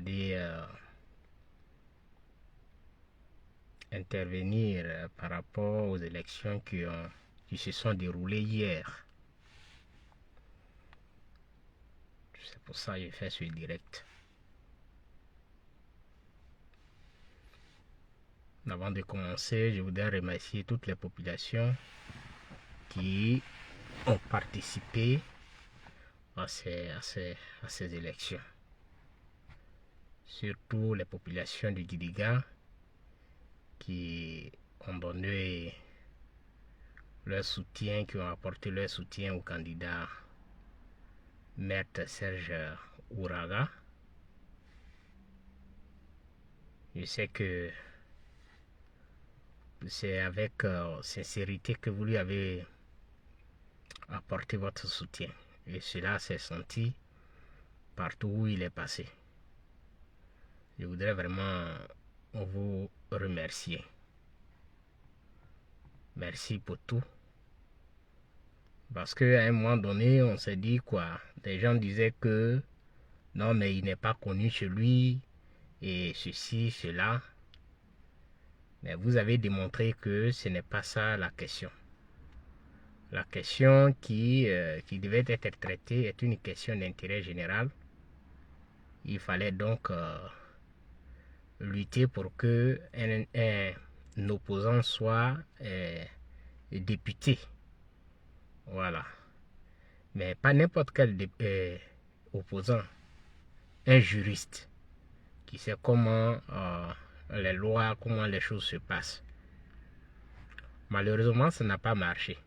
c'est-à-dire intervenir par rapport aux élections qui se sont déroulées hier. C'est pour ça que j'ai fait ce direct. Avant de commencer, je voudrais remercier toutes les populations qui ont participé à ces élections. Surtout les populations de Gidiga qui ont donné leur soutien, qui ont apporté leur soutien au candidat Maître Serge Ouraga. Je sais que c'est avec sincérité que vous lui avez apporté votre soutien. Et cela s'est senti partout où il est passé. Je voudrais vraiment vous remercier. Merci pour tout. Parce qu'à un moment donné, on s'est dit quoi? Des gens disaient que non, mais il n'est pas connu chez lui, et ceci, cela. Mais vous avez démontré que ce n'est pas ça la question. La question qui devait être traitée est une question d'intérêt général. Il fallait donc lutter pour que un opposant soit député. Voilà. Mais pas n'importe quel opposant. Un juriste qui sait comment les lois, comment les choses se passent. Malheureusement, ça n'a pas marché.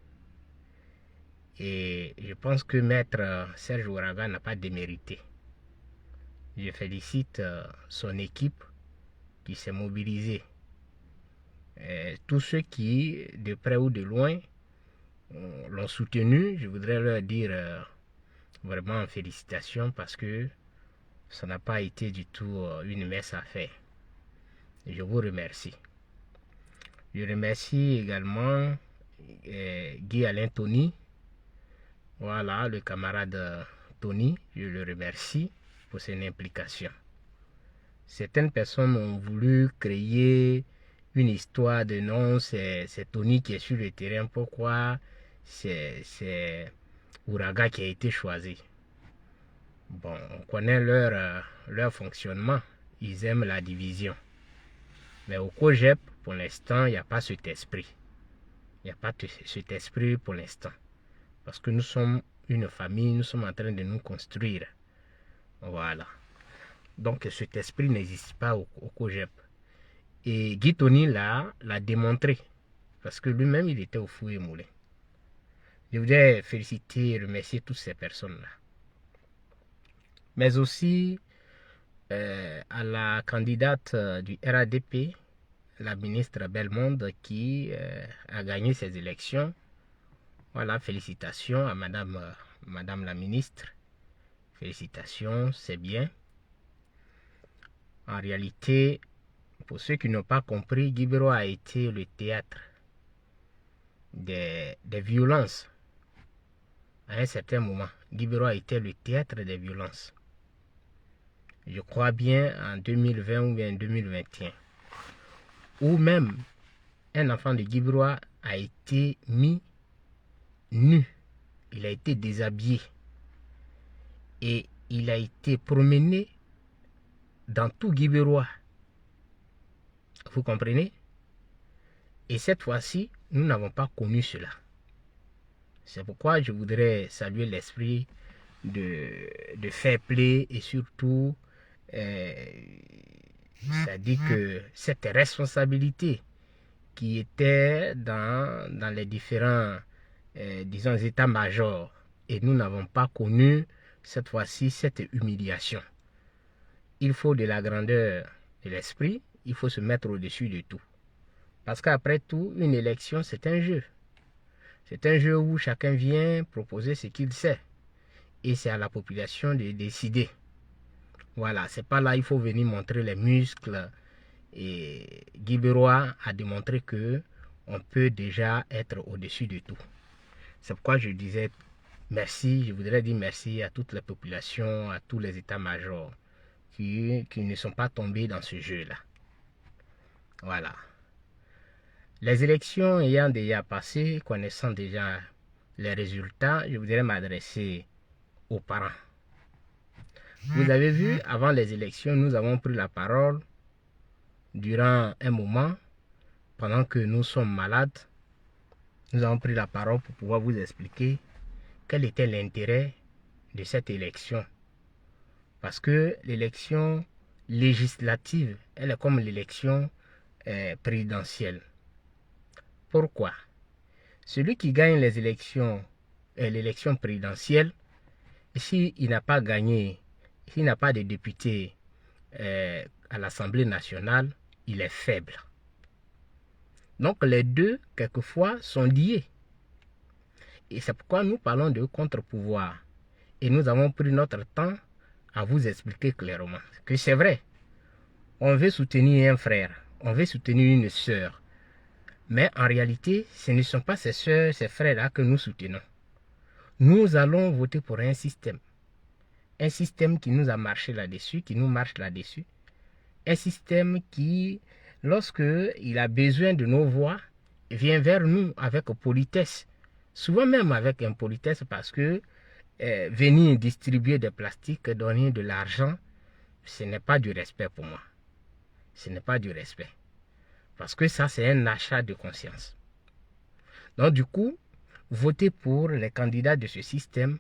Et je pense que Maître Serge Ouraga n'a pas démérité. Je félicite son équipe qui s'est mobilisée. Tous ceux qui, de près ou de loin, l'ont soutenu, je voudrais leur dire vraiment félicitations parce que ça n'a pas été du tout une messe à faire. Je vous remercie. Je remercie également Guy Alain Tony. Voilà, le camarade Tony, je le remercie pour son implication. Certaines personnes ont voulu créer une histoire de non, c'est Tony qui est sur le terrain. Pourquoi c'est Ouraga qui a été choisi? Bon, on connaît leur fonctionnement. Ils aiment la division. Mais au COGEP, pour l'instant, il n'y a pas cet esprit. Il n'y a pas cet esprit pour l'instant. Parce que nous sommes une famille, nous sommes en train de nous construire. Voilà. Donc cet esprit n'existe pas au COGEP. Et Guy Tony l'a démontré. Parce que lui-même, il était au fou et moulin. Je voudrais féliciter et remercier toutes ces personnes-là. Mais aussi à la candidate du RADP, la ministre Bellemonde, qui a gagné ces élections. Voilà, félicitations à madame la ministre. Félicitations, c'est bien. En réalité, pour ceux qui n'ont pas compris, Guibero a été le théâtre des violences. À un certain moment, Guibero a été le théâtre des violences. Je crois bien en 2020 ou bien en 2021. Où même un enfant de Guibero a été mis nu. Il a été déshabillé. Et il a été promené dans tout Guibérois. Vous comprenez? Et cette fois-ci, nous n'avons pas connu cela. C'est pourquoi je voudrais saluer l'esprit de fair play et surtout, c'est-à-dire que cette responsabilité qui était dans les différents, disons, états-majors, et nous n'avons pas connu cette fois-ci cette humiliation. Il faut de la grandeur de l'esprit, il faut se mettre au-dessus de tout. Parce qu'après tout, une élection, c'est un jeu. C'est un jeu où chacun vient proposer ce qu'il sait. Et c'est à la population de décider. Voilà, c'est pas là il faut venir montrer les muscles. Et Guibero a démontré que on peut déjà être au-dessus de tout. C'est pourquoi je disais merci, je voudrais dire merci à toute la population, à tous les états-majors qui ne sont pas tombés dans ce jeu-là. Voilà. Les élections ayant déjà passé, connaissant déjà les résultats, je voudrais m'adresser aux parents. Vous avez vu, avant les élections, nous avons pris la parole durant un moment, pendant que nous sommes malades. Nous avons pris la parole pour pouvoir vous expliquer quel était l'intérêt de cette élection. Parce que l'élection législative, elle est comme l'élection présidentielle. Pourquoi? Celui qui gagne les élections, l'élection présidentielle, s'il n'a pas gagné, s'il n'a pas de députés à l'Assemblée nationale, il est faible. Donc les deux, quelquefois, sont liés. Et c'est pourquoi nous parlons de contre-pouvoir. Et nous avons pris notre temps à vous expliquer clairement que c'est vrai. On veut soutenir un frère, on veut soutenir une sœur. Mais en réalité, ce ne sont pas ces sœurs, ces frères-là que nous soutenons. Nous allons voter pour un système. Un système qui nous a marché là-dessus, qui nous marche là-dessus. Un système qui, lorsque il a besoin de nos voix, vient vers nous avec politesse. Souvent même avec impolitesse parce que venir distribuer des plastiques, donner de l'argent, ce n'est pas du respect pour moi. Ce n'est pas du respect. Parce que ça, c'est un achat de conscience. Donc du coup, voter pour les candidats de ce système,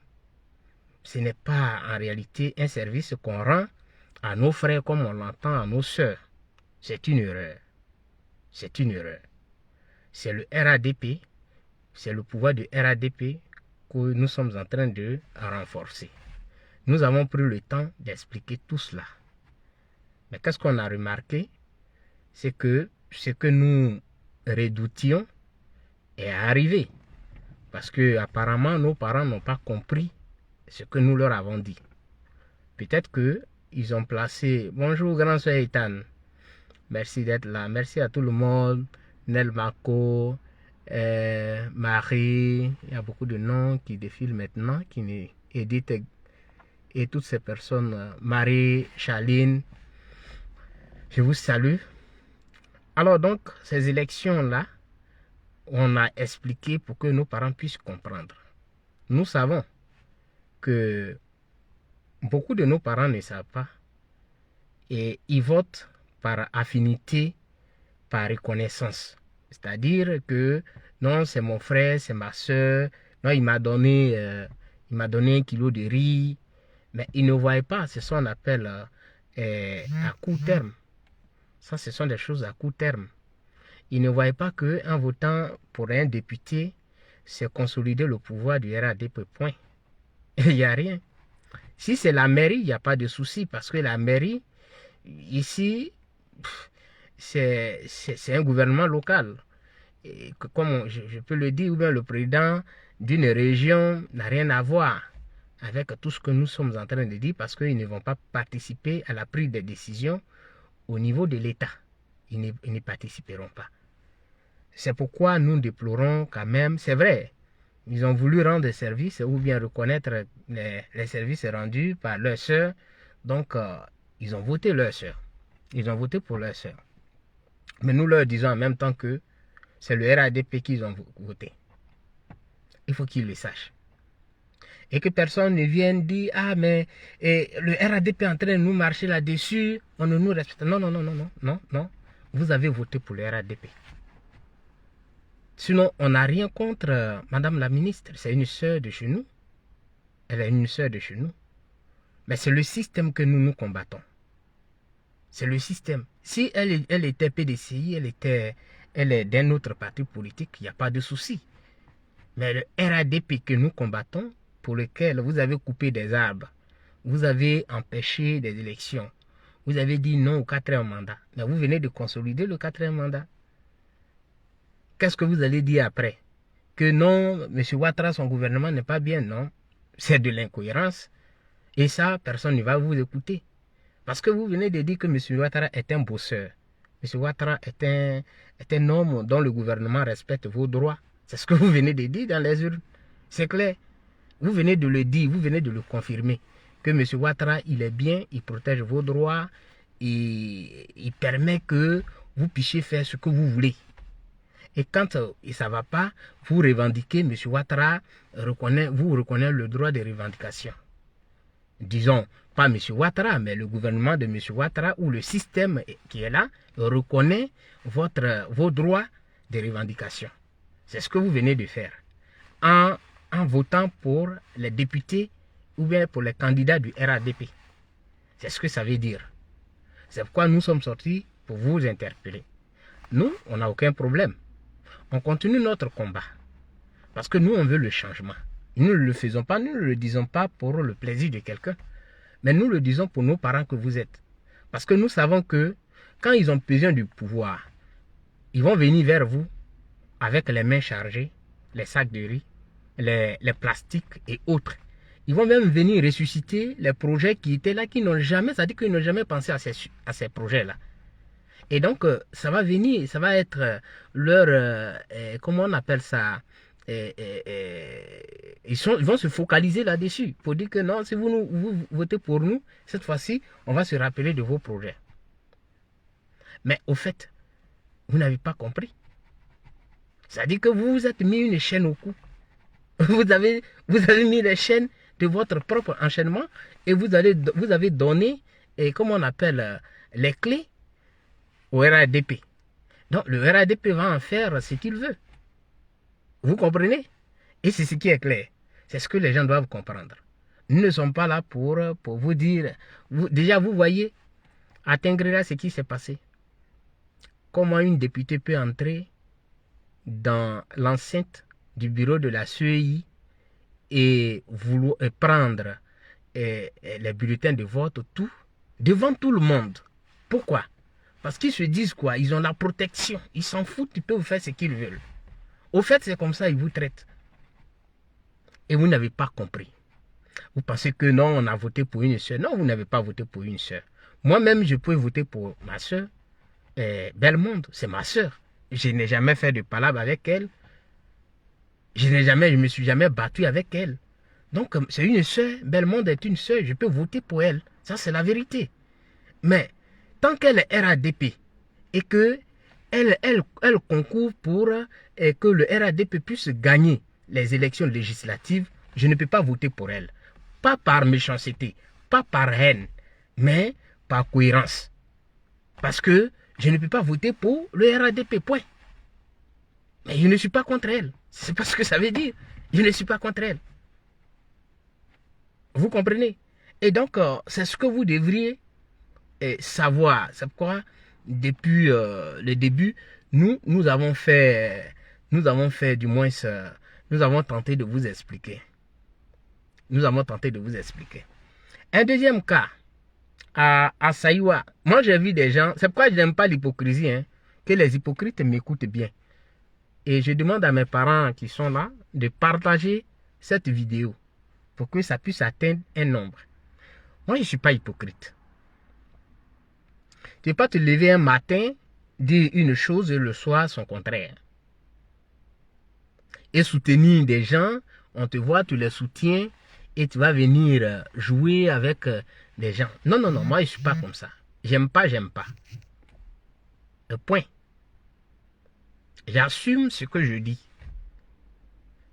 ce n'est pas en réalité un service qu'on rend à nos frères comme on l'entend à nos sœurs. C'est une erreur. C'est une erreur. C'est le RADP, c'est le pouvoir du RADP que nous sommes en train de renforcer. Nous avons pris le temps d'expliquer tout cela. Mais qu'est-ce qu'on a remarqué? C'est que ce que nous redoutions est arrivé. Parce que apparemment nos parents n'ont pas compris ce que nous leur avons dit. Peut-être qu'ils ont placé... Bonjour grand soeur Ethan. Merci d'être là. Merci à tout le monde. Nel Mako, Marie. Il y a beaucoup de noms qui défilent maintenant. Qui Edith et toutes ces personnes. Marie, Chaline. Je vous salue. Alors donc, ces élections-là, on a expliqué pour que nos parents puissent comprendre. Nous savons que beaucoup de nos parents ne savent pas et ils votent par affinité, par reconnaissance. C'est-à-dire que non, c'est mon frère, c'est ma soeur, non, il m'a donné 1 kilo de riz, mais ils ne voient pas, c'est ce qu'on appelle à court terme. Ça, ce sont des choses à court terme. Ils ne voient pas qu'en votant pour un député, c'est consolider le pouvoir du RADP. Point. Il n'y a rien. Si c'est la mairie, il n'y a pas de souci parce que la mairie, ici, c'est un gouvernement local. Et comme je peux le dire, ou bien le président d'une région n'a rien à voir avec tout ce que nous sommes en train de dire parce qu'ils ne vont pas participer à la prise des décisions au niveau de l'État. Ils n'y participeront pas. C'est pourquoi nous déplorons quand même, c'est vrai, ils ont voulu rendre des services ou bien reconnaître les services rendus par leurs sœurs. Donc, ils ont voté leurs sœurs. Ils ont voté pour leurs sœurs. Mais nous leur disons en même temps que c'est le RADP qu'ils ont voté. Il faut qu'ils le sachent. Et que personne ne vienne dire, ah mais le RADP est en train de nous marcher là-dessus, on ne nous respecte. Non, non, non, non, non, non, non. Vous avez voté pour le RADP. Sinon, on n'a rien contre Madame la ministre. C'est une sœur de chez nous. Elle est une sœur de chez nous. Mais c'est le système que nous combattons. C'est le système. Si elle était PDCI, elle est d'un autre parti politique, il n'y a pas de souci. Mais le RADP que nous combattons, pour lequel vous avez coupé des arbres, vous avez empêché des élections, vous avez dit non au 4e mandat, mais vous venez de consolider le 4e mandat. Qu'est-ce que vous allez dire après? Que non, M. Ouattara, son gouvernement n'est pas bien, non. C'est de l'incohérence. Et ça, personne ne va vous écouter. Parce que vous venez de dire que M. Ouattara est un bosseur. M. Ouattara est un homme dont le gouvernement respecte vos droits. C'est ce que vous venez de dire dans les urnes. C'est clair. Vous venez de le dire, vous venez de le confirmer. que M. Ouattara, il est bien, il protège vos droits, et il permet que vous puissiez faire ce que vous voulez. Et quand ça ne va pas, vous revendiquez, M. Ouattara vous reconnaît le droit de revendication. Disons, pas M. Ouattara, mais le gouvernement de M. Ouattara ou le système qui est là reconnaît vos droits de revendication. C'est ce que vous venez de faire en votant pour les députés ou bien pour les candidats du RADP. C'est ce que ça veut dire. C'est pourquoi nous sommes sortis pour vous interpeller. Nous, on n'a aucun problème. On continue notre combat. Parce que nous, on veut le changement. Nous ne le faisons pas, nous ne le disons pas pour le plaisir de quelqu'un. Mais nous le disons pour nos parents que vous êtes. Parce que nous savons que quand ils ont besoin du pouvoir, ils vont venir vers vous avec les mains chargées, les sacs de riz, les plastiques et autres. Ils vont même venir ressusciter les projets qui étaient là, qui n'ont jamais, c'est-à-dire qu'ils n'ont jamais pensé à ces projets-là. Et donc, ça va venir, ça va être leur, comment on appelle ça, ils vont se focaliser là-dessus pour dire que non, si vous votez pour nous, cette fois-ci, on va se rappeler de vos projets. Mais au fait, vous n'avez pas compris. C'est-à-dire que vous vous êtes mis une chaîne au cou. Vous avez mis les chaînes de votre propre enchaînement et vous avez donné, comment on appelle, les clés au RADP. Donc le RADP va en faire ce qu'il veut. Vous comprenez? Et c'est ce qui est clair. C'est ce que les gens doivent comprendre. Nous ne sommes pas là pour vous dire... déjà, vous voyez, à Tengrera, ce qui s'est passé. Comment une députée peut entrer dans l'enceinte du bureau de la CEI et vouloir prendre les bulletins de vote, tout, devant tout le monde. Pourquoi? Parce qu'ils se disent quoi? Ils ont la protection. Ils s'en foutent, ils peuvent faire ce qu'ils veulent. Au fait, c'est comme ça, ils vous traitent. Et vous n'avez pas compris. Vous pensez que non, on a voté pour une soeur. Non, vous n'avez pas voté pour une soeur. Moi-même, je peux voter pour ma soeur. Bellemonde, c'est ma soeur. Je n'ai jamais fait de palabre avec elle. Je ne me suis jamais battu avec elle. Donc, c'est une soeur. Bellemonde est une soeur. Je peux voter pour elle. Ça, c'est la vérité. Mais, tant qu'elle est RADP et que elle concourt pour que le RADP puisse gagner les élections législatives, je ne peux pas voter pour elle. Pas par méchanceté, pas par haine, mais par cohérence. Parce que je ne peux pas voter pour le RADP, point. Mais je ne suis pas contre elle. C'est pas ce que ça veut dire. Je ne suis pas contre elle. Vous comprenez? Et donc, c'est ce que vous devriez savoir. C'est pourquoi, depuis le début, nous avons fait du moins, nous avons tenté de vous expliquer. Nous avons tenté de vous expliquer. Un deuxième cas, à Saïwa, moi j'ai vu des gens, c'est pourquoi je n'aime pas l'hypocrisie, hein, que les hypocrites m'écoutent bien. Et je demande à mes parents qui sont là de partager cette vidéo pour que ça puisse atteindre un nombre. Moi je ne suis pas hypocrite. Tu ne peux pas te lever un matin, dire une chose et le soir son contraire. Et soutenir des gens, on te voit, tu les soutiens et tu vas venir jouer avec des gens. Non, non, non, moi je ne suis pas comme ça. J'aime pas, j'aime pas. Point. J'assume ce que je dis.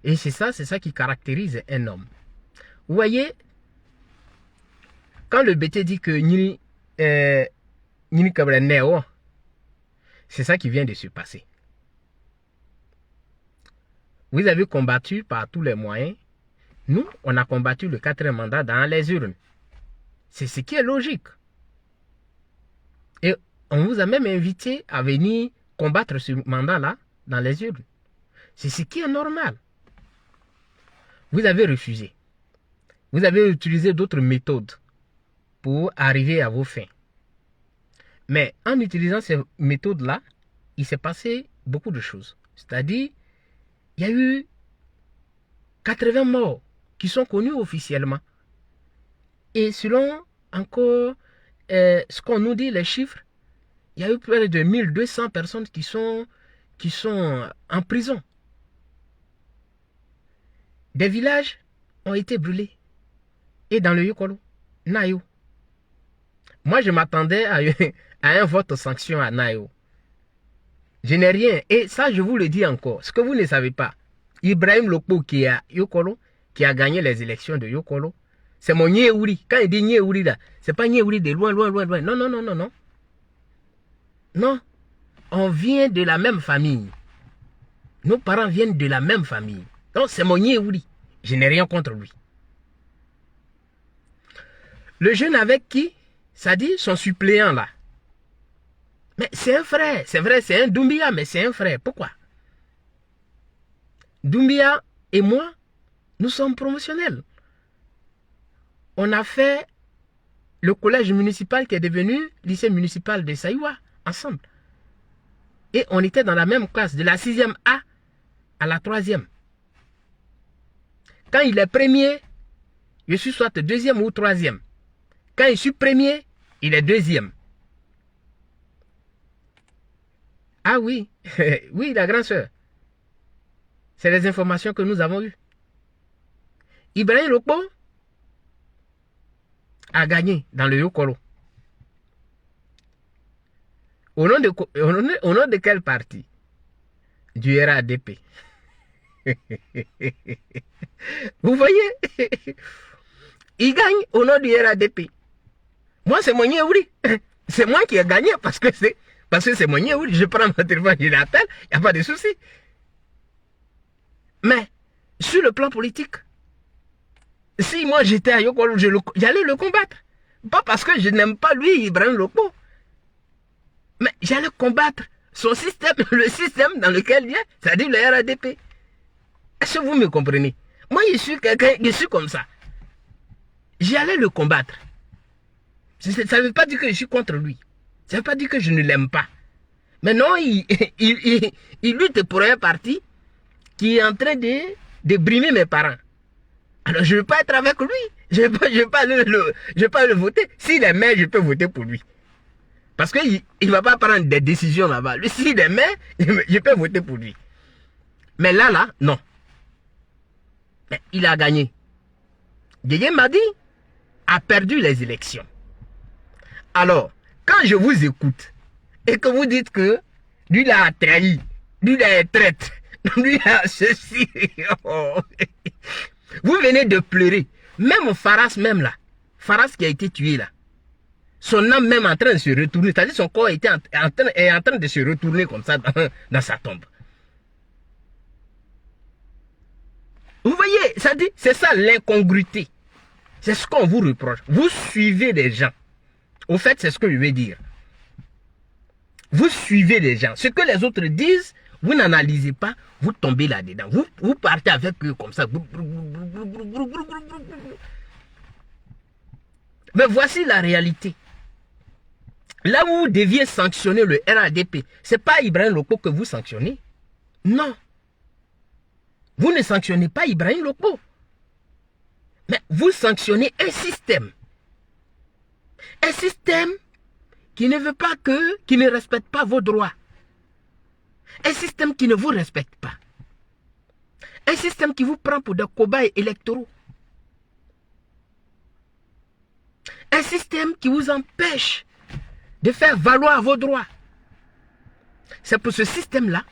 Et c'est ça qui caractérise un homme. Vous voyez, quand le BT dit que Nini Kabraneo, c'est ça qui vient de se passer. Vous avez combattu par tous les moyens. Nous, on a combattu le 4e mandat dans les urnes. C'est ce qui est logique. Et on vous a même invité à venir combattre ce mandat-là dans les urnes. C'est ce qui est normal. Vous avez refusé. Vous avez utilisé d'autres méthodes pour arriver à vos fins. Mais en utilisant ces méthodes-là, il s'est passé beaucoup de choses. C'est-à-dire, il y a eu 80 morts qui sont connus officiellement. Et selon encore ce qu'on nous dit, les chiffres, il y a eu près de 1200 personnes qui sont en prison. Des villages ont été brûlés. Et dans le Yokolo, Nayo. Moi, je m'attendais à un vote sanction à Nayo. Je n'ai rien. Et ça, je vous le dis encore. Ce que vous ne savez pas, Ibrahim Lokpo qui est à Yokolo, qui a gagné les élections de Yokolo, c'est mon Nyeouri. Quand il dit Nyeouri là, c'est pas Nyeouri de loin, loin, loin, loin. Non, non, non, non, non. Non. On vient de la même famille. Nos parents viennent de la même famille. Donc, c'est mon Nyeouri. Je n'ai rien contre lui. Le jeune avec qui, ça dit, son suppléant là. Mais c'est un frère. C'est vrai, c'est un Doumbia, mais c'est un frère. Pourquoi? Doumbia et moi, nous sommes promotionnels. On a fait le collège municipal qui est devenu lycée municipal de Saïwa, ensemble. Et on était dans la même classe, de la 6e A à la 3e. Quand il est premier, je suis soit 2e ou 3e. Quand je suis premier, il est 2e. Ah oui, oui, la grande sœur. C'est les informations que nous avons eues. Ibrahim Lokpo a gagné dans le Yokolo. Au nom de quel parti? Du RADP. Vous voyez? Il gagne au nom du RADP. Moi, c'est mon Nyeouri. C'est moi qui ai gagné parce que c'est mon Nyeouri. Je prends mon téléphone, je l'appelle, il n'y a pas de souci. Mais, sur le plan politique, si moi j'étais à Yokolo, j'allais le combattre. Pas parce que je n'aime pas lui, Ibrahim Lokpo. Mais j'allais combattre son système, le système dans lequel il est, c'est-à-dire le RADP. Est-ce que vous me comprenez? Moi, je suis quelqu'un, je suis comme ça. J'allais le combattre. Ça ne veut pas dire que je suis contre lui. Ça ne veut pas dire que je ne l'aime pas. Mais non, il lutte pour un parti qui est en train de brimer mes parents. Alors, je ne veux pas être avec lui. Je ne veux pas le voter. S'il est maire, je peux voter pour lui. Parce qu'il ne va pas prendre des décisions là-bas. Lui, s'il est maire, je peux voter pour lui. Mais là, non. Mais il a gagné. Yeye Madi a perdu les élections. Alors, quand je vous écoute et que vous dites que lui a trahi, lui a traite, lui a ceci, vous venez de pleurer. Même Faras, même là, Faras qui a été tué là, son âme même en train de se retourner, c'est-à-dire son corps est en train de se retourner comme ça dans sa tombe. Vous voyez, ça dit, c'est ça l'incongruité. C'est ce qu'on vous reproche. Vous suivez des gens. Au fait, c'est ce que je veux dire. Vous suivez les gens. Ce que les autres disent, vous n'analysez pas, vous tombez là-dedans. Vous partez avec eux comme ça. Mais voici la réalité. Là où vous deviez sanctionner le RADP, ce n'est pas Ibrahim Lokpo que vous sanctionnez. Non. Vous ne sanctionnez pas Ibrahim Lokpo. Mais vous sanctionnez un système. Un système qui ne veut pas qui ne respecte pas vos droits. Un système qui ne vous respecte pas. Un système qui vous prend pour des cobayes électoraux. Un système qui vous empêche de faire valoir vos droits. C'est pour ce système-là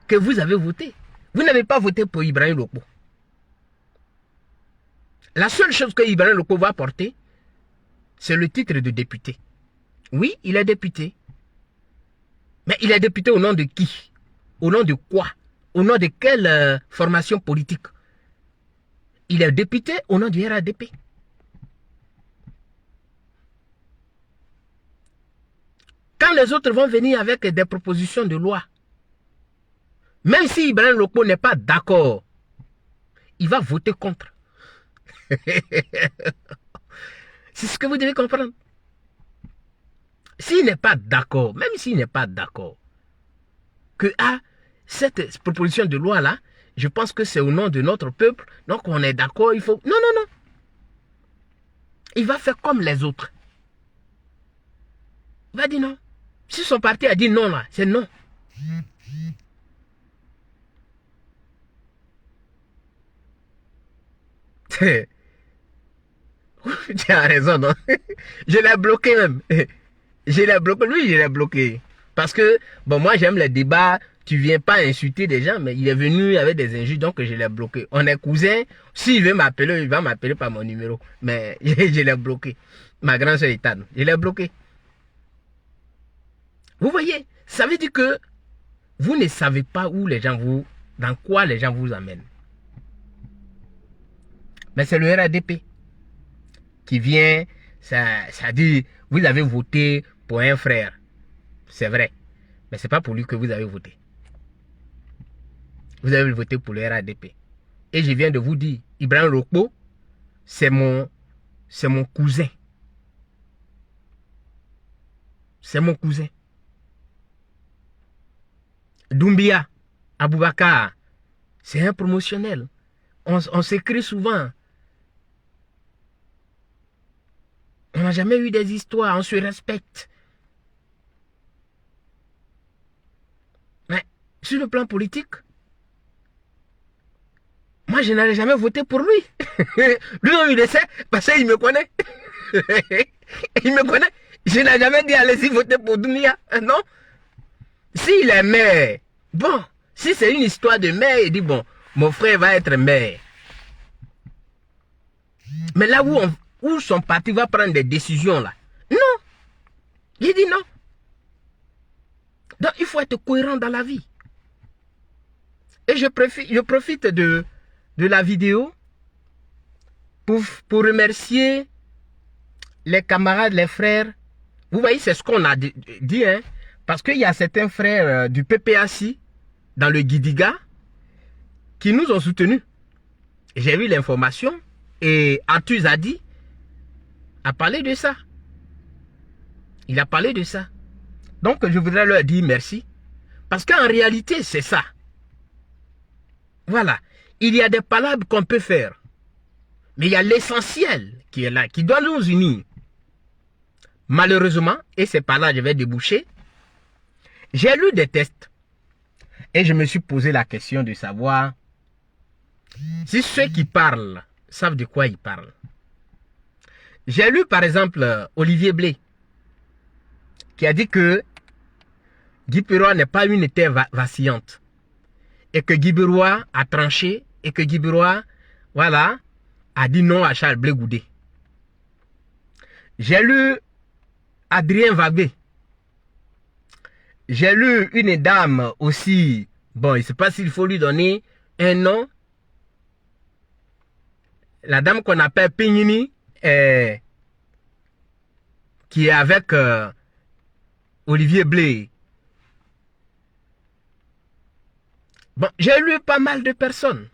que vous avez voté. Vous n'avez pas voté pour Ibrahim Lokpo. La seule chose que Ibrahim Lokpo va porter, c'est le titre de député. Oui, il est député. Mais il est député au nom de qui? Au nom de quoi? Au nom de quelle formation politique? Il est député au nom du RADP. Quand les autres vont venir avec des propositions de loi, même si Ibrahim Lokpo n'est pas d'accord, il va voter contre. C'est ce que vous devez comprendre. S'il n'est pas d'accord, même s'il n'est pas d'accord, que cette proposition de loi-là, je pense que c'est au nom de notre peuple, donc on est d'accord, il faut... Non, non, non. Il va faire comme les autres. Il va dire non. Si son parti a dit non, là, c'est non. Tu as raison, non? Je l'ai bloqué même. Je l'ai bloqué, lui, je l'ai bloqué. Parce que, bon, moi, j'aime les débats. Tu viens pas insulter des gens, mais il est venu avec des injures, donc je l'ai bloqué. On est cousins. S'il veut m'appeler, il va m'appeler par mon numéro. Mais je l'ai bloqué. Ma grande soeur est Ethan. Je l'ai bloqué. Vous voyez, ça veut dire que vous ne savez pas où les gens vous, dans quoi les gens vous amènent. Mais c'est le RADP qui vient, ça dit, vous avez voté pour un frère. C'est vrai. Mais ce n'est pas pour lui que vous avez voté. Vous avez voté pour le RADP. Et je viens de vous dire, Ibrahim Rokpo, c'est mon cousin. C'est mon cousin. Doumbia, Aboubakar, c'est un promotionnel. On s'écrit souvent. On n'a jamais eu des histoires, on se respecte. Mais sur le plan politique, moi je n'allais jamais voter pour lui. Lui-même il le sait, parce qu'il me connaît. Il me connaît. Je n'ai jamais dit allez-y voter pour Doumbia. Non. S'il est maire, bon, si c'est une histoire de maire, il dit bon, mon frère va être maire. Mais là où son parti va prendre des décisions là, non. Il dit non. Donc il faut être cohérent dans la vie. Et je profite de la vidéo pour remercier les camarades, les frères. Vous voyez, c'est ce qu'on a dit, hein. Parce qu'il y a certains frères du PPAC dans le Gidiga qui nous ont soutenus. J'ai eu l'information et Arthur Zadi a parlé de ça. Il a parlé de ça. Donc je voudrais leur dire merci. Parce qu'en réalité, c'est ça. Voilà. Il y a des palabres qu'on peut faire. Mais il y a l'essentiel qui est là, qui doit nous unir. Malheureusement, et c'est par là que je vais déboucher, j'ai lu des tests et je me suis posé la question de savoir si ceux qui parlent savent de quoi ils parlent. J'ai lu par exemple Olivier Blé qui a dit que Guy Peroy n'est pas une terre vacillante et que Guy Peroy a tranché et que Guy Peroy, voilà, a dit non à Charles Blé Goudé. J'ai lu Adrien Vagbé. J'ai lu une dame aussi, bon, je ne sais pas s'il faut lui donner un nom. La dame qu'on appelle Pignini, qui est avec Olivier Blé. Bon, j'ai lu pas mal de personnes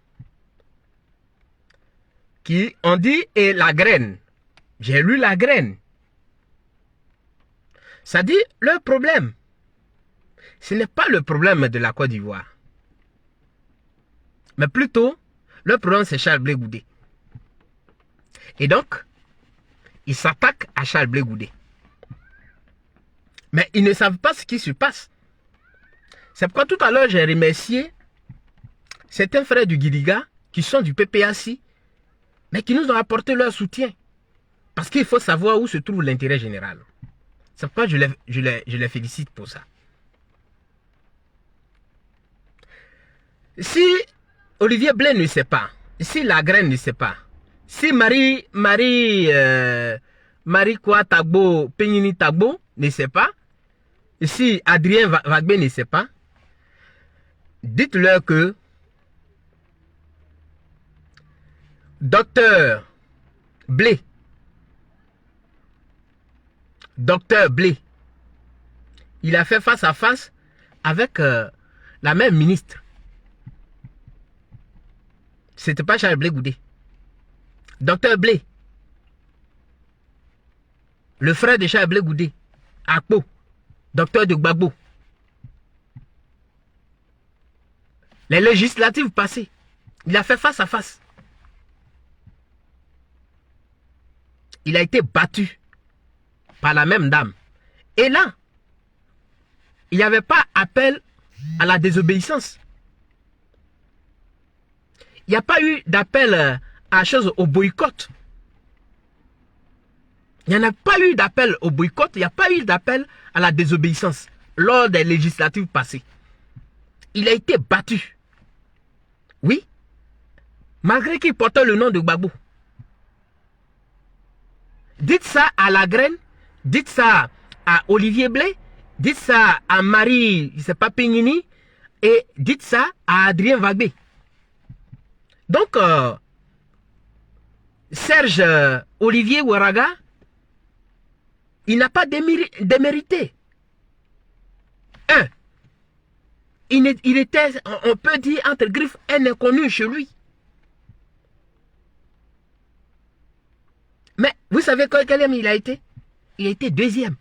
qui ont dit, et la graine. J'ai lu la graine. Ça dit, leur problème, ce n'est pas le problème de la Côte d'Ivoire. Mais plutôt, le problème c'est Charles Blé Goudé. Et donc, ils s'attaquent à Charles Blé Goudé. Mais ils ne savent pas ce qui se passe. C'est pourquoi tout à l'heure j'ai remercié certains frères du Gidiga qui sont du PPAC, mais qui nous ont apporté leur soutien. Parce qu'il faut savoir où se trouve l'intérêt général. C'est pourquoi je les félicite pour ça. Si Olivier Blé ne sait pas, si la graine ne sait pas, si Marie quoi Tagbo, Pegnini Tagbo ne sait pas, si Adrien Vagbé ne sait pas, dites-leur que Docteur Blé, il a fait face à face avec la même ministre. C'était pas Charles Blé Goudé. Docteur Blé, le frère de Charles Blé Goudé, Akpo, docteur de Gbagbo. Les législatives passées, il a fait face à face. Il a été battu par la même dame. Et là, il n'y avait pas appel à la désobéissance. Il n'y a pas eu d'appel à chose au boycott. Il n'y en a pas eu d'appel au boycott, il n'y a pas eu d'appel à la désobéissance lors des législatives passées. Il a été battu. Oui. Malgré qu'il portait le nom de Gbagbo. Dites ça à La Graine, dites ça à Olivier Blé, dites ça à Marie, je ne sais pas, Pignini, et dites ça à Adrien Wagbé. Donc, Serge Olivier Ouaraga, il n'a pas démérité. Il était, on peut dire, entre griffes, un inconnu chez lui. Mais vous savez quel homme il a été? Il a été deuxième.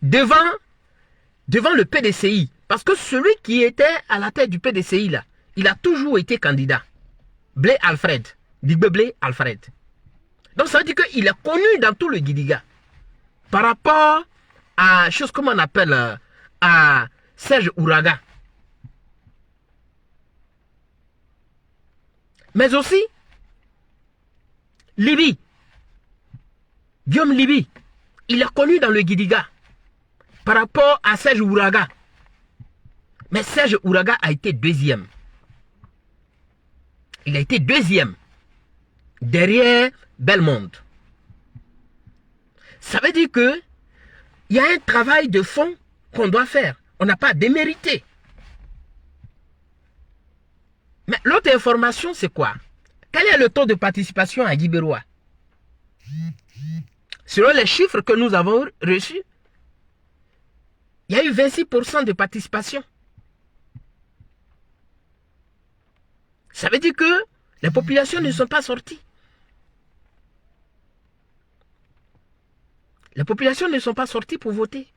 Devant le PDCI. Parce que celui qui était à la tête du PDCI, là, il a toujours été candidat. Blé Alfred. Digbe Blé Alfred. Donc ça veut dire qu'il est connu dans tout le Gidiga. Par rapport à chose comme on appelle à Serge Ouraga. Mais aussi, Libye. Guillaume Libye. Il est connu dans le Gidiga. Par rapport à Serge Ouraga. Mais Serge Ouraga a été deuxième. Il a été deuxième. Derrière Belmonde. Ça veut dire que il y a un travail de fond qu'on doit faire. On n'a pas démérité. Mais l'autre information, c'est quoi? Quel est le taux de participation à Guibérois? Selon les chiffres que nous avons reçus, il y a eu 26% de participation. Ça veut dire que les populations ne sont pas sorties. Les populations ne sont pas sorties pour voter.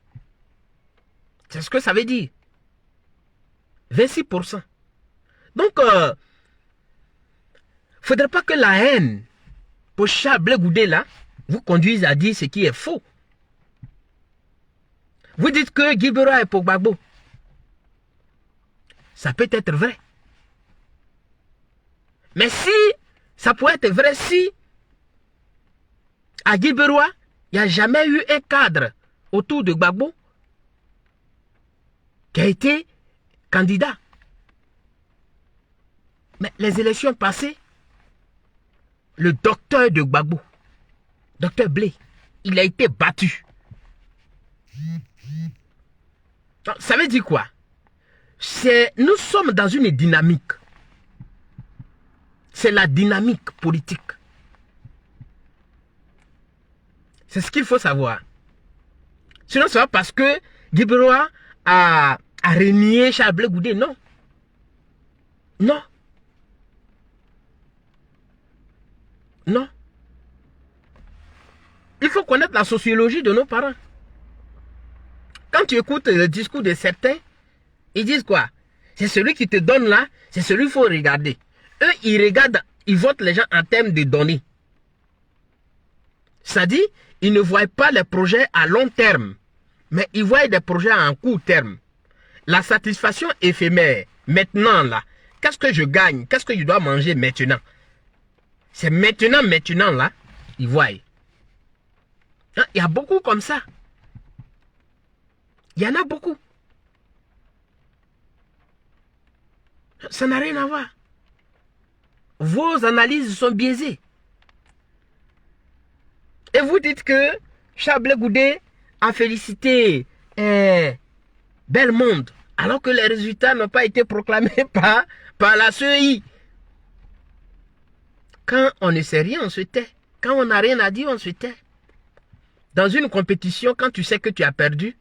C'est ce que ça veut dire. 26%. Donc, il ne faudrait pas que la haine pour Charles Blé Goudé là vous conduise à dire ce qui est faux. Vous dites que Guibera est pour Gbagbo. Ça peut être vrai. Mais si, ça pourrait être vrai si, à Guibera, il n'y a jamais eu un cadre autour de Gbagbo qui a été candidat. Mais les élections passées, le docteur de Gbagbo, docteur Blé, il a été battu. Donc, ça veut dire quoi? Nous sommes dans une dynamique. C'est la dynamique politique. C'est ce qu'il faut savoir. Sinon, c'est pas parce que Guibérois a renié Charles Blé Goudé. Non. Non. Non. Il faut connaître la sociologie de nos parents. Quand tu écoutes le discours de certains, ils disent quoi? C'est celui qui te donne là, c'est celui qu'il faut regarder. Eux, ils regardent, ils votent les gens en termes de données. C'est-à-dire, ils ne voient pas les projets à long terme, mais ils voient des projets à court terme. La satisfaction éphémère, maintenant là, qu'est-ce que je gagne? Qu'est-ce que je dois manger maintenant? C'est maintenant là, ils voient. Il y a beaucoup comme ça. Il y en a beaucoup. Ça n'a rien à voir. Vos analyses sont biaisées. Et vous dites que Charles Blé Goudé a félicité Belmonde, alors que les résultats n'ont pas été proclamés par la CEI. Quand on ne sait rien, on se tait. Quand on n'a rien à dire, on se tait. Dans une compétition, quand tu sais que tu as perdu,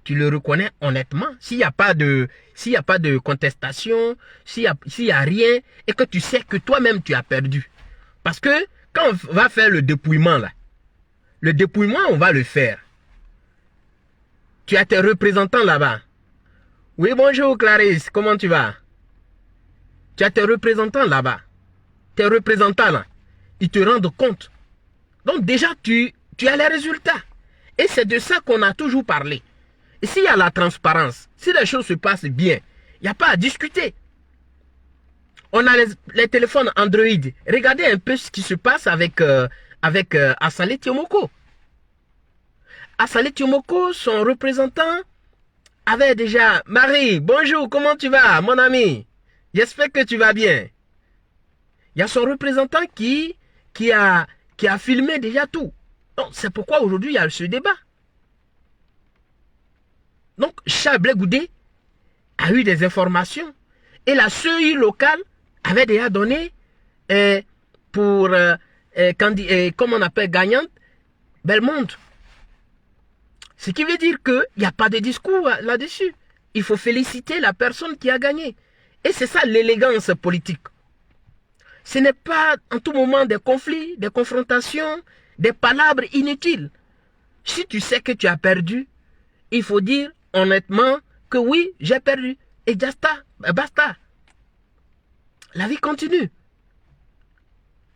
tu le reconnais honnêtement. S'il n'y a pas de contestation, s'il n'y a rien, et que tu sais que toi-même tu as perdu. Parce que quand on va faire le dépouillement là, le dépouillement on va le faire. Tu as tes représentants là-bas. Oui, bonjour Clarisse, comment tu vas? Tu as tes représentants là-bas. Tes représentants là, ils te rendent compte. Donc déjà tu as les résultats. Et c'est de ça qu'on a toujours parlé. Et s'il y a la transparence, si les choses se passent bien, il n'y a pas à discuter. On a les téléphones Android. Regardez un peu ce qui se passe avec avec Assalé Tiomoko. Assalé Tiomoko, son représentant, avait déjà... Marie, bonjour, comment tu vas, mon ami? J'espère que tu vas bien. Il y a son représentant qui a filmé déjà tout. Donc, c'est pourquoi aujourd'hui, il y a ce débat. Donc, Charles Goudé a eu des informations. Et la CEI locale avait déjà donné pour, comme on appelle, gagnante, Belmonde. Ce qui veut dire qu'il n'y a pas de discours là-dessus. Il faut féliciter la personne qui a gagné. Et c'est ça l'élégance politique. Ce n'est pas en tout moment des conflits, des confrontations, des palabres inutiles. Si tu sais que tu as perdu, il faut dire honnêtement que oui, j'ai perdu. Et basta. La vie continue.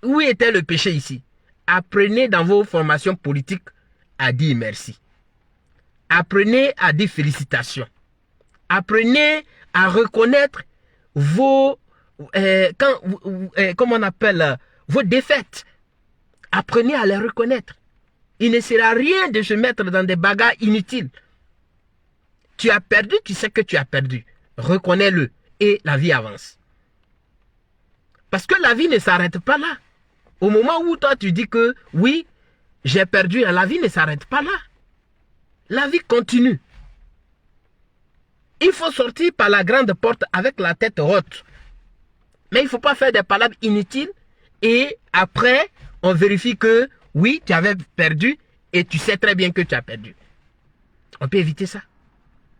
Où était le péché ici? Apprenez dans vos formations politiques à dire merci. Apprenez à dire félicitations. Apprenez à reconnaître vos, comment on appelle, vos défaites. Apprenez à les reconnaître. Il ne sert à rien de se mettre dans des bagarres inutiles. Tu as perdu, tu sais que tu as perdu. Reconnais-le et la vie avance. Parce que la vie ne s'arrête pas là. Au moment où toi tu dis que oui, j'ai perdu, la vie ne s'arrête pas là. La vie continue. Il faut sortir par la grande porte avec la tête haute. Mais il ne faut pas faire des palabres inutiles et après, on vérifie que oui, tu avais perdu et tu sais très bien que tu as perdu. On peut éviter ça.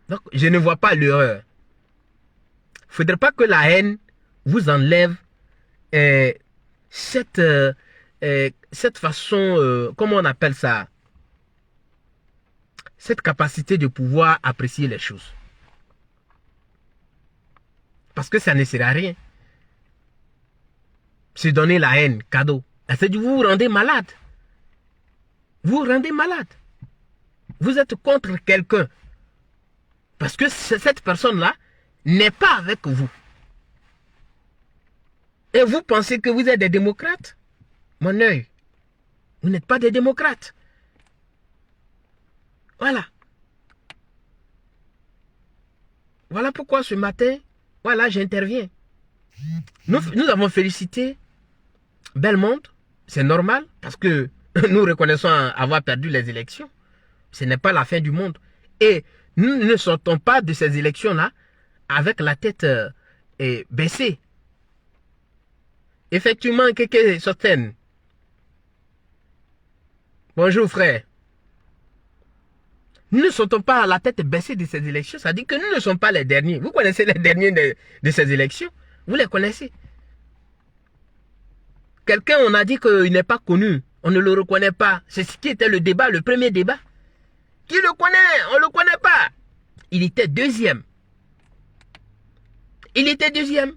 Donc, je ne vois pas l'erreur. Il ne faudrait pas que la haine vous enlève cette façon, comment on appelle ça, cette capacité de pouvoir apprécier les choses. Parce que ça ne sert à rien. Se donner la haine, cadeau. C'est-à-dire vous vous rendez malade. Vous vous rendez malade. Vous êtes contre quelqu'un. Parce que cette personne-là n'est pas avec vous. Et vous pensez que vous êtes des démocrates? Mon œil. Vous n'êtes pas des démocrates. Voilà. Voilà pourquoi ce matin, voilà, j'interviens. Nous avons félicité Belmonde. C'est normal parce que nous reconnaissons avoir perdu les élections. Ce n'est pas la fin du monde. Et nous ne sortons pas de ces élections-là avec la tête baissée. Effectivement, quelques certaines. Bonjour frère. Nous ne sortons pas à la tête baissée de ces élections. Ça dit que nous ne sommes pas les derniers. Vous connaissez les derniers de ces élections? Vous les connaissez? Quelqu'un, on a dit qu'il n'est pas connu. On ne le reconnaît pas. C'est ce qui était le débat, le premier débat. Qui le connaît? On ne le connaît pas. Il était deuxième. Il était deuxième.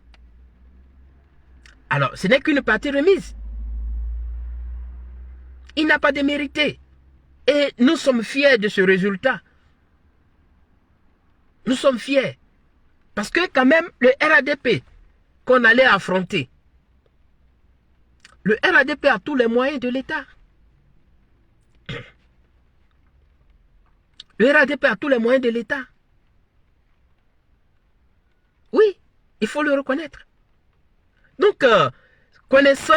Alors, ce n'est qu'une partie remise. Il n'a pas démérité. Et nous sommes fiers de ce résultat. Nous sommes fiers. Parce que quand même, le RADP qu'on allait affronter, le RADP a tous les moyens de l'État. Le RADP a tous les moyens de l'État. Oui, il faut le reconnaître. Donc, connaissant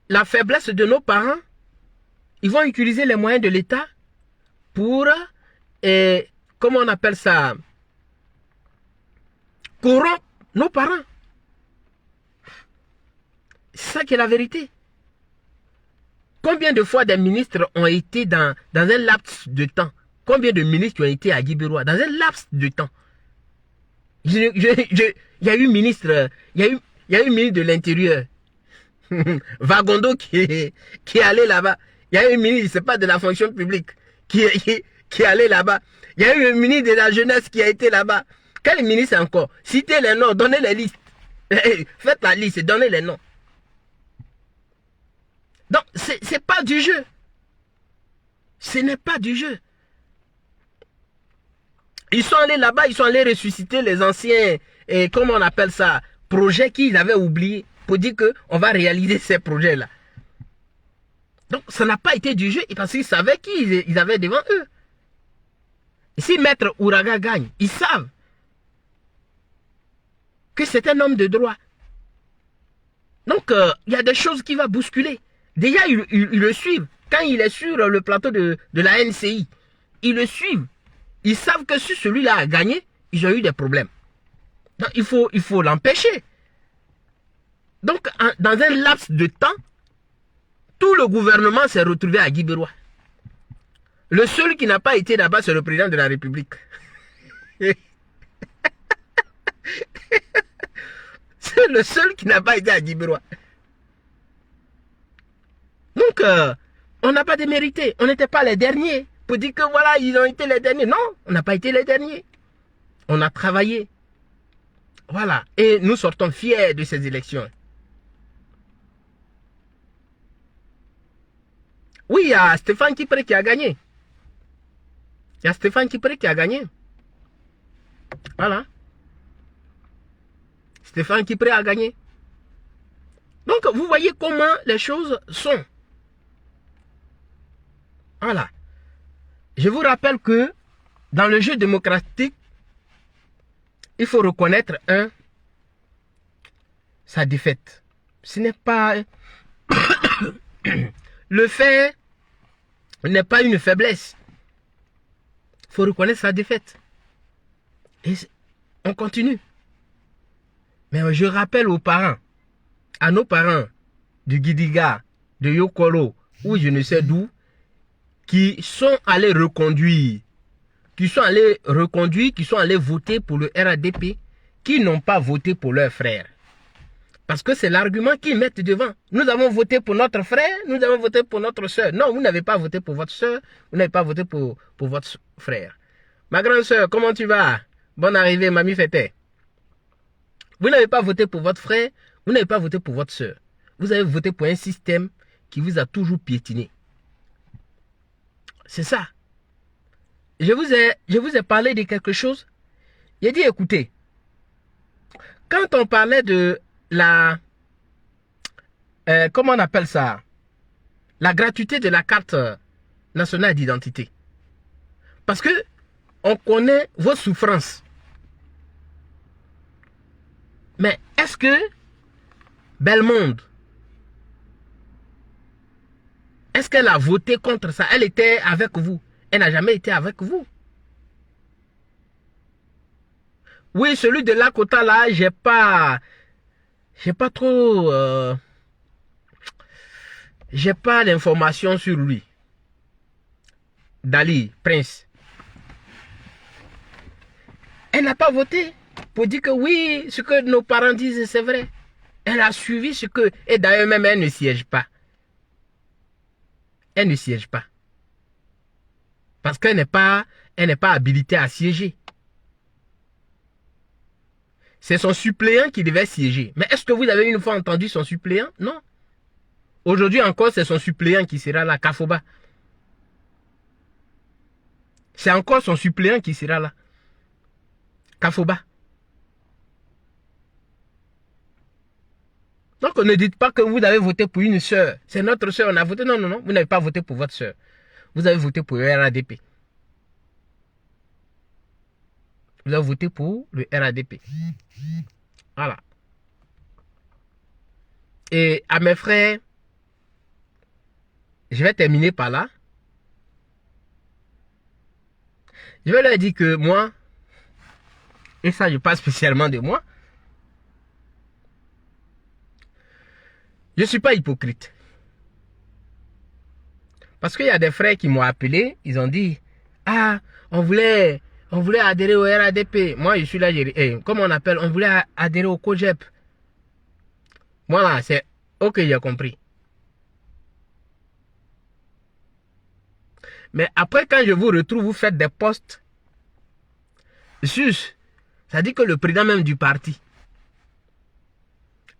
la faiblesse de nos parents, ils vont utiliser les moyens de l'État pour, comment on appelle ça, corrompre nos parents. C'est ça qui est la vérité. Combien de fois des ministres ont été dans un laps de temps? Combien de ministres ont été à Guibérois dans un laps de temps? Il y a eu ministre, il y a eu ministre de l'Intérieur, Vagondo qui est allé là-bas. Il y a eu un ministre, je ne sais pas, de la fonction publique qui est allé là-bas. Il y a eu un ministre de la jeunesse qui a été là-bas. Quel ministre encore? Citez les noms, donnez les listes. Faites la liste et donnez les noms. Donc, ce n'est pas du jeu. Ce n'est pas du jeu. Ils sont allés là-bas, ils sont allés ressusciter les anciens, comment on appelle ça, projets qu'ils avaient oubliés pour dire qu'on va réaliser ces projets-là. Donc, ça n'a pas été du jeu parce qu'ils savaient qui ils avaient devant eux. Et si Maître Ouraga gagne, ils savent que c'est un homme de droit. Donc, il y a des choses qui vont bousculer. Déjà, ils le suivent. Quand il est sur le plateau de la NCI, ils le suivent. Ils savent que si celui-là a gagné, ils ont eu des problèmes. Donc, il faut l'empêcher. Donc, dans un laps de temps, tout le gouvernement s'est retrouvé à Guibérois. Le seul qui n'a pas été là-bas, c'est le président de la République. C'est le seul qui n'a pas été à Guibérois. Donc, on n'a pas démérité. On n'était pas les derniers. Pour dire que voilà, ils ont été les derniers. Non, on n'a pas été les derniers. On a travaillé. Voilà. Et nous sortons fiers de ces élections. Oui, il y a Stéphane Kipré qui a gagné. Il y a Stéphane Kipré qui a gagné. Voilà. Stéphane Kipré a gagné. Donc, vous voyez comment les choses sont. Voilà. Je vous rappelle que dans le jeu démocratique, il faut reconnaître sa défaite. Ce n'est pas... Le fait n'est pas une faiblesse. Il faut reconnaître sa défaite. Et on continue. Mais je rappelle aux parents, à nos parents du Gidiga, de Yokolo, ou je ne sais d'où, qui sont allés reconduire, qui sont allés voter pour le RADP, qui n'ont pas voté pour leurs frères. Parce que c'est l'argument qu'ils mettent devant. Nous avons voté pour notre frère, nous avons voté pour notre soeur. Non, vous n'avez pas voté pour votre soeur, vous n'avez pas voté pour votre frère. Ma grande soeur, comment tu vas? Bonne arrivée, mamie Fété. Vous n'avez pas voté pour votre frère, vous n'avez pas voté pour votre soeur. Vous avez voté pour un système qui vous a toujours piétiné. C'est ça. Je vous ai parlé de quelque chose. J'ai dit, écoutez, quand on parlait de la... comment on appelle ça? La gratuité de la carte nationale d'identité. Parce que on connaît vos souffrances. Mais est-ce que Bellemonde, est-ce qu'elle a voté contre ça? Elle était avec vous. Elle n'a jamais été avec vous. Oui, celui de Lakota là, j'ai pas trop... j'ai pas d'informations sur lui. Dali, Prince. Elle n'a pas voté pour dire que oui, ce que nos parents disent, c'est vrai. Elle a suivi ce que... Et d'ailleurs même, elle ne siège pas. Elle ne siège pas. Parce qu'elle n'est pas habilitée à siéger. C'est son suppléant qui devait siéger. Mais est-ce que vous avez une fois entendu son suppléant? Non. Aujourd'hui encore, c'est son suppléant qui sera là, Kafoba. C'est encore son suppléant qui sera là. Kafoba. Donc ne dites pas que vous avez voté pour une soeur. C'est notre soeur, on a voté. Non, non, non. Vous n'avez pas voté pour votre soeur. Vous avez voté pour le RADP. Vous avez voté pour le RADP. Voilà. Et à mes frères, je vais terminer par là. Je vais leur dire que moi, et ça je parle spécialement de moi, je ne suis pas hypocrite. Parce qu'il y a des frères qui m'ont appelé, ils ont dit, ah, on voulait adhérer au RADP. Moi, je suis là, comment on appelle, on voulait adhérer au COGEP. Voilà, c'est ok, j'ai compris. Mais après, quand je vous retrouve, vous faites des posts. Sus, ça dit que le président même du parti.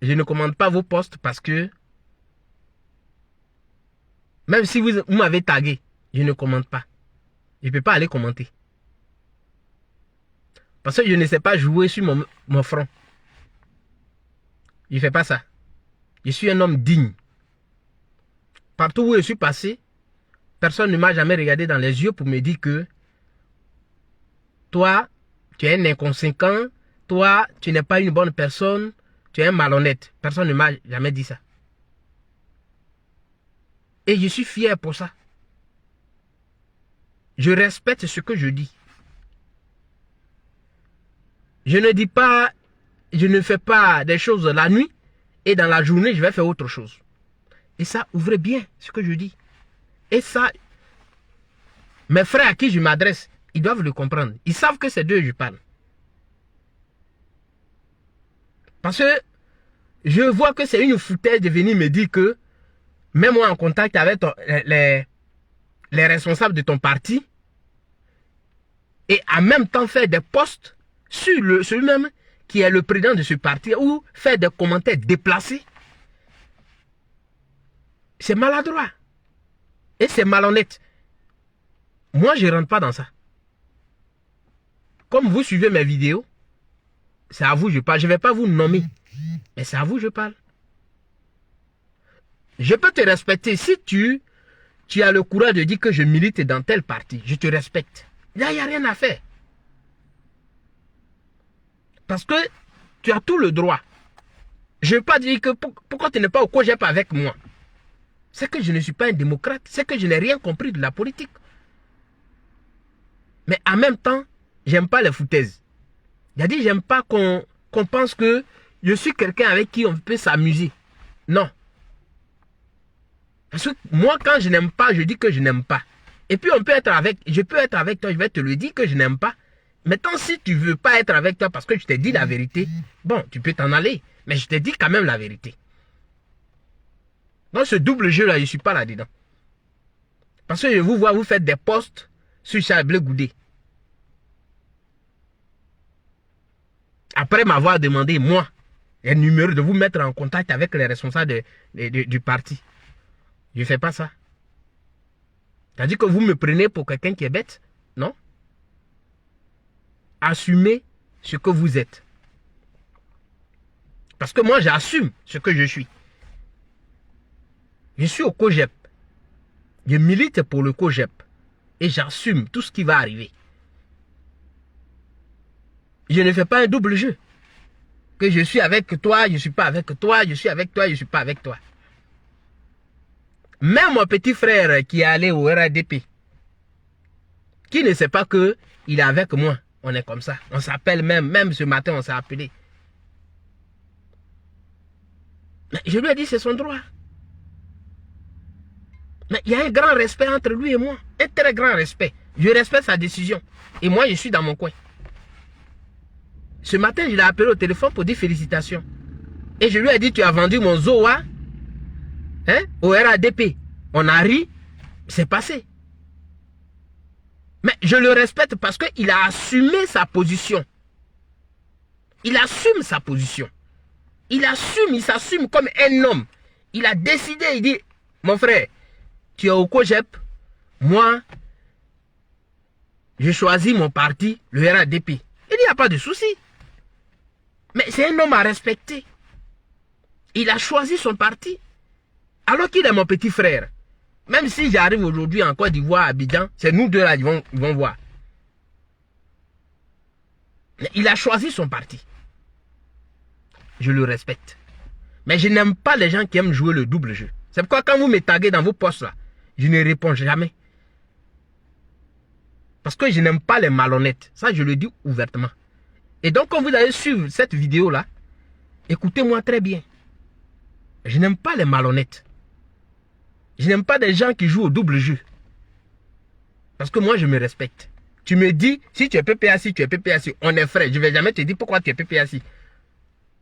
Je ne commande pas vos posts parce que même si vous m'avez tagué, je ne commente pas. Je ne peux pas aller commenter. Parce que je ne sais pas jouer sur mon front. Je ne fais pas ça. Je suis un homme digne. partout où je suis passé, personne ne m'a jamais regardé dans les yeux pour me dire que toi, tu es un inconséquent, toi, tu n'es pas une bonne personne, tu es un malhonnête. Personne ne m'a jamais dit ça. Et je suis fier pour ça. Je respecte ce que je dis. Je ne dis pas, je ne fais pas des choses la nuit et dans la journée, je vais faire autre chose. Et ça, ouvrez bien ce que je dis. Et ça, mes frères à qui je m'adresse, ils doivent le comprendre. Ils savent que c'est d'eux que je parle. Parce que je vois que c'est une foutaise de venir me dire que mets-moi en contact avec les responsables de ton parti et en même temps faire des posts sur celui-même qui est le président de ce parti ou faire des commentaires déplacés. C'est maladroit. Et c'est malhonnête. Moi, je ne rentre pas dans ça. Comme vous suivez mes vidéos, c'est à vous que je parle. Je ne vais pas vous nommer. Mais c'est à vous que je parle. Je peux te respecter. Si tu as le courage de dire que je milite dans tel parti, je te respecte. Là, il n'y a rien à faire. Parce que tu as tout le droit. Je ne veux pas dire que pourquoi tu n'es pas au COJEP avec moi. C'est que je ne suis pas un démocrate. C'est que je n'ai rien compris de la politique. Mais en même temps, j'aime pas les foutaises. C'est-à-dire, j'aime pas qu'on pense que je suis quelqu'un avec qui on peut s'amuser. Non. Parce que moi, quand je n'aime pas, je dis que je n'aime pas. Et puis, je peux être avec toi, je vais te le dire que je n'aime pas. Maintenant, si tu ne veux pas être avec toi parce que je t'ai dit la vérité, bon, tu peux t'en aller. Mais je t'ai dit quand même la vérité. Dans ce double jeu-là, je ne suis pas là-dedans. Parce que je vous vois, vous faites des posts sur Charles Blé Goudé. Après m'avoir demandé, moi, les numéros de vous mettre en contact avec les responsables du parti. Je ne fais pas ça. C'est-à-dire que vous me prenez pour quelqu'un qui est bête? Non. Assumez ce que vous êtes. Parce que moi, j'assume ce que je suis. Je suis au COJEP. Je milite pour le COJEP. Et j'assume tout ce qui va arriver. Je ne fais pas un double jeu. Que je suis avec toi, je ne suis pas avec toi, je suis avec toi, je ne suis pas avec toi. Même mon petit frère qui est allé au RADP, qui ne sait pas qu'il est avec moi, on est comme ça. On s'appelle même ce matin, on s'est appelé. Mais je lui ai dit, c'est son droit. Mais il y a un grand respect entre lui et moi. Un très grand respect. Je respecte sa décision. Et moi, je suis dans mon coin. Ce matin, je l'ai appelé au téléphone pour dire félicitations. Et je lui ai dit, tu as vendu mon Zoa au RADP. On a ri, c'est passé. Mais je le respecte parce qu'il a assumé sa position. Il assume sa position. Il s'assume comme un homme. Il a décidé, il dit, mon frère, tu es au COJEP, moi, je choisis mon parti, le RADP. Il n'y a pas de souci. Mais c'est un homme à respecter. Il a choisi son parti. Alors qu'il est mon petit frère. Même si j'arrive aujourd'hui en Côte d'Ivoire, à Abidjan, c'est nous deux là qui vont voir. Mais il a choisi son parti. Je le respecte. Mais je n'aime pas les gens qui aiment jouer le double jeu. C'est pourquoi quand vous me taguez dans vos posts là, je ne réponds jamais. Parce que je n'aime pas les malhonnêtes. Ça, je le dis ouvertement. Et donc, quand vous allez suivre cette vidéo là, écoutez-moi très bien. Je n'aime pas les malhonnêtes. Je n'aime pas des gens qui jouent au double jeu. Parce que moi, je me respecte. Tu me dis, si tu es PPAC, tu es PPAC. On est frères. Je ne vais jamais te dire pourquoi tu es PPAC.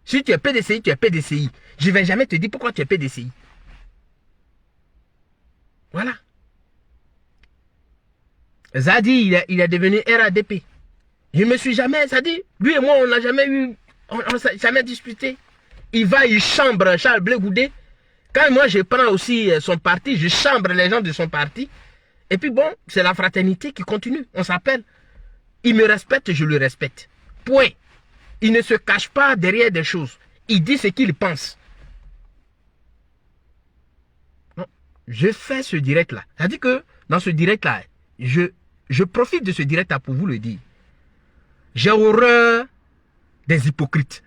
Si tu es PDCI, tu es PDCI. Je ne vais jamais te dire pourquoi tu es PDCI. Voilà. Zadi, il est devenu RADP. Je ne me suis jamais, Zadi, lui et moi, on n'a jamais eu, on n'a jamais disputé. Il va, il chambre Charles Blé Goudé. Quand moi, je prends aussi son parti, je chambre les gens de son parti. Et puis bon, c'est la fraternité qui continue. On s'appelle. Il me respecte, je le respecte. Point. Il ne se cache pas derrière des choses. Il dit ce qu'il pense. Non. je fais ce direct-là. C'est-à-dire que dans ce direct-là, je profite de ce direct-là pour vous le dire. J'ai horreur des hypocrites.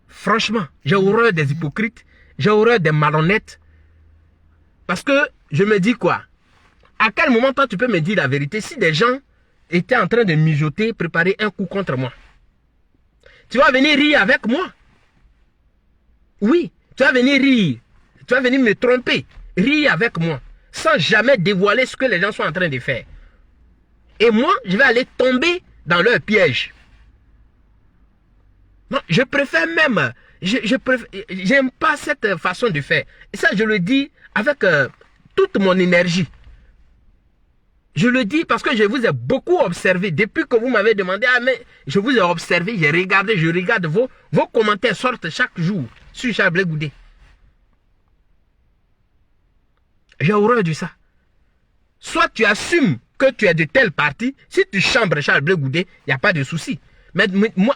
Franchement, j'ai horreur des hypocrites. J'ai horreur des malhonnêtes. Parce que je me dis quoi? À quel moment toi tu peux me dire la vérité si des gens étaient en train de mijoter, préparer un coup contre moi? Tu vas venir rire avec moi? Oui, tu vas venir rire. Tu vas venir me tromper, rire avec moi, sans jamais dévoiler ce que les gens sont en train de faire. Et moi, je vais aller tomber dans leur piège. Non, je préfère même, j'aime pas cette façon de faire. Et ça, je le dis avec toute mon énergie. Je le dis parce que je vous ai beaucoup observé. Depuis que vous m'avez demandé, ah mais je vous ai observé, j'ai regardé, je regarde vos commentaires sortent chaque jour sur Charles Blé Goudé. J'ai horreur de ça. Soit tu assumes que tu es de tel parti, si tu chambres Charles Blé Goudé, il n'y a pas de souci. Mais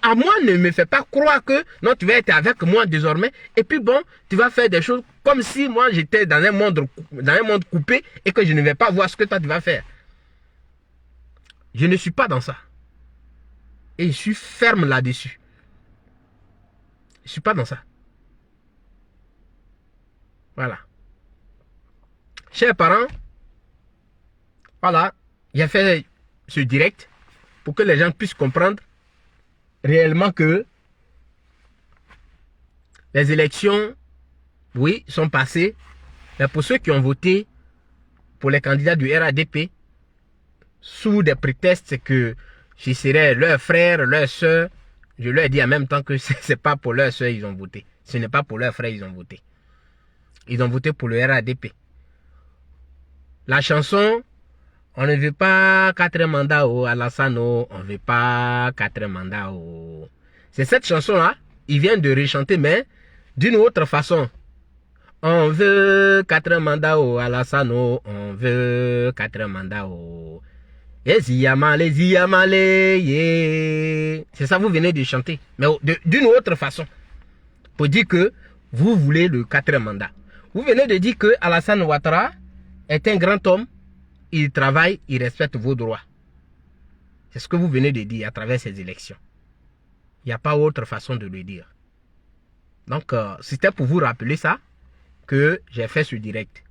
à moi, ne me fais pas croire que non, tu vas être avec moi désormais. Et puis bon, tu vas faire des choses comme si moi j'étais dans un monde coupé et que je ne vais pas voir ce que toi tu vas faire. Je ne suis pas dans ça. Et je suis ferme là-dessus. Je ne suis pas dans ça. Voilà. Chers parents, voilà, j'ai fait ce direct pour que les gens puissent comprendre réellement que les élections, oui, sont passées, mais pour ceux qui ont voté pour les candidats du RADP, sous des prétextes que je serais leur frère, leur soeur, je leur ai dit en même temps que ce n'est pas pour leur soeur ils ont voté. Ce n'est pas pour leur frère ils ont voté. Ils ont voté pour le RADP. La chanson, on ne veut pas 4 mandats au Alassane, on ne veut pas 4 mandats au... C'est cette chanson-là, ils viennent de rechanter, mais d'une autre façon. On veut 4 mandats au Alassane, on veut 4 mandats au... C'est ça, vous venez de chanter, mais d'une autre façon. Pour dire que vous voulez le 4e mandat. Vous venez de dire que Alassane Ouattara est un grand homme, il travaille, il respecte vos droits. C'est ce que vous venez de dire à travers ces élections. Il n'y a pas autre façon de le dire. Donc, c'était pour vous rappeler ça que j'ai fait ce direct.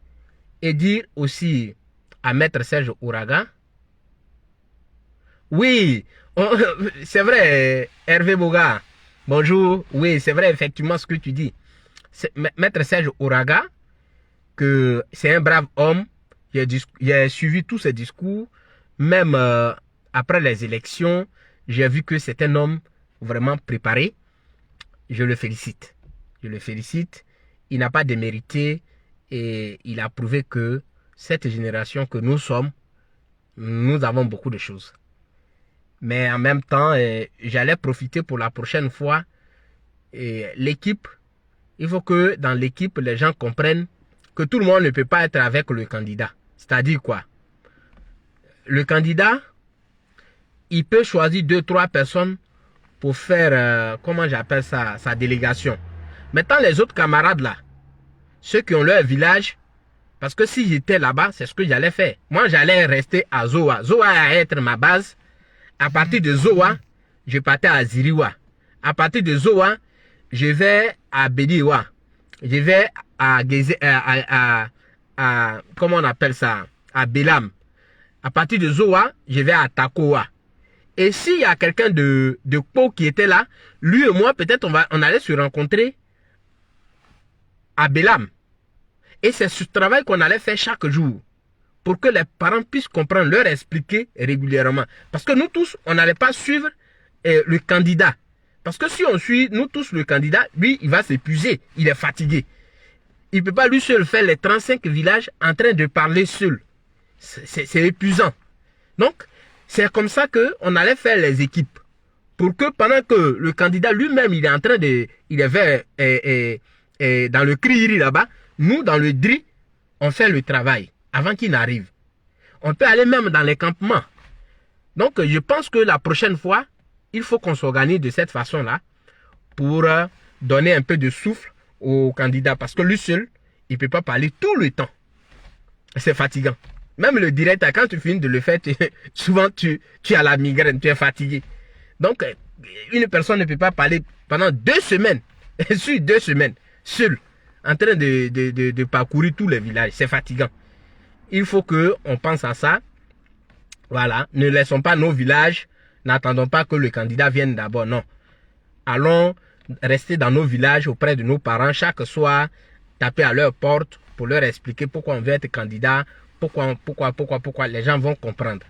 Et dire aussi à Maître Serge Ouragan, oui, c'est vrai, Hervé Boga, bonjour, oui, c'est vrai effectivement ce que tu dis. Maître Serge Ouragan, que c'est un brave homme, il a suivi tous ses discours, même après les élections, j'ai vu que c'est un homme vraiment préparé. Je le félicite. Je le félicite. Il n'a pas démérité et il a prouvé que cette génération que nous sommes, nous avons beaucoup de choses. Mais en même temps, j'allais profiter pour la prochaine fois. L'équipe, il faut que dans l'équipe, les gens comprennent que tout le monde ne peut pas être avec le candidat. C'est-à-dire quoi? Le candidat, il peut choisir 2-3 personnes pour faire, comment j'appelle ça, sa délégation. Maintenant, les autres camarades là, ceux qui ont leur village, parce que si j'étais là-bas, c'est ce que j'allais faire. Moi, j'allais rester à Zoa. Zoa allait être ma base. À partir de Zoa, je partais à Ziriwa. À partir de Zoa, je vais à Bediwa. Je vais à comment on appelle ça, à Belam. À partir de Zoa, je vais à Takoa. Et s'il y a quelqu'un de Pau qui était là, lui et moi, peut-être on allait se rencontrer à Belam. Et c'est ce travail qu'on allait faire chaque jour. Pour que les parents puissent comprendre, leur expliquer régulièrement. Parce que nous tous, on n'allait pas suivre le candidat. Parce que si on suit, nous tous, le candidat, lui, il va s'épuiser. Il est fatigué. Il ne peut pas lui seul faire les 35 villages en train de parler seul. C'est épuisant. Donc, c'est comme ça qu'on allait faire les équipes. Pour que pendant que le candidat lui-même, il est en train de... Il est vers, dans le Kriri là-bas, nous, dans le Dri, on fait le travail avant qu'il n'arrive. On peut aller même dans les campements. Donc, je pense que la prochaine fois, il faut qu'on s'organise de cette façon-là pour donner un peu de souffle au candidat. Parce que lui seul, il ne peut pas parler tout le temps. C'est fatigant. Même le direct, quand tu finis de le faire, souvent tu as la migraine, tu es fatigué. Donc, une personne ne peut pas parler pendant 2 semaines, sur 2 semaines, seul, en train de parcourir tous les villages. C'est fatigant. Il faut qu'on pense à ça. Voilà, ne laissons pas nos villages, n'attendons pas que le candidat vienne d'abord, non. Allons rester dans nos villages auprès de nos parents chaque soir, taper à leur porte pour leur expliquer pourquoi on veut être candidat, pourquoi les gens vont comprendre.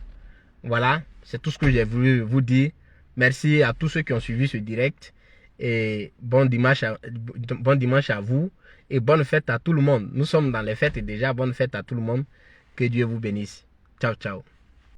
Voilà, c'est tout ce que j'ai voulu vous dire. Merci à tous ceux qui ont suivi ce direct et bon dimanche à vous et bonne fête à tout le monde. Nous sommes dans les fêtes et déjà bonne fête à tout le monde. Que Dieu vous bénisse. Ciao, ciao.